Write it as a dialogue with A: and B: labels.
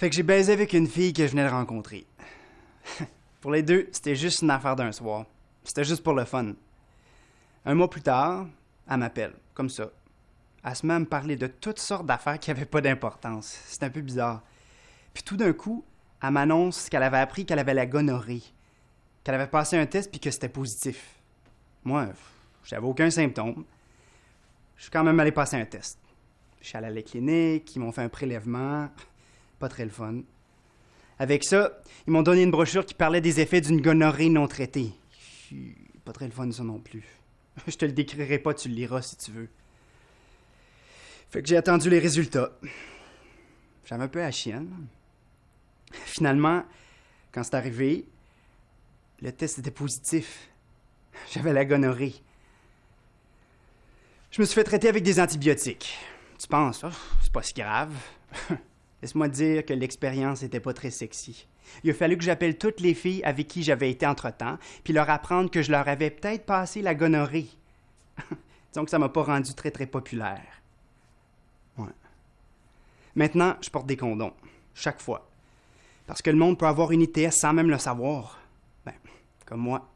A: Fait que j'ai baisé avec une fille que je venais de rencontrer. Pour les deux, c'était juste une affaire d'un soir. C'était juste pour le fun. Un mois plus tard, elle m'appelle, comme ça. Elle se met à me parler de toutes sortes d'affaires qui n'avaient pas d'importance. C'était un peu bizarre. Puis tout d'un coup, elle m'annonce qu'elle avait appris qu'elle avait la gonorrhée, qu'elle avait passé un test puis que c'était positif. Moi, j'avais aucun symptôme. Je suis quand même allé passer un test. Je suis allé à la clinique, ils m'ont fait un prélèvement. Pas très le fun. Avec ça, ils m'ont donné une brochure qui parlait des effets d'une gonorrhée non traitée. Pas très le fun, ça non plus. Je te le décrirai pas, tu le liras si tu veux. Fait que j'ai attendu les résultats. J'avais un peu la chienne. Finalement, quand c'est arrivé, le test était positif. J'avais la gonorrhée. Je me suis fait traiter avec des antibiotiques. Tu penses, oh, c'est pas si grave. Laisse-moi te dire que l'expérience était pas très sexy. Il a fallu que j'appelle toutes les filles avec qui j'avais été entre-temps, puis leur apprendre que je leur avais peut-être passé la gonorrhée. Disons que ça m'a pas rendu très très populaire. Ouais. Maintenant, je porte des condoms. Chaque fois. Parce que le monde peut avoir une ITS sans même le savoir. Ben, comme moi.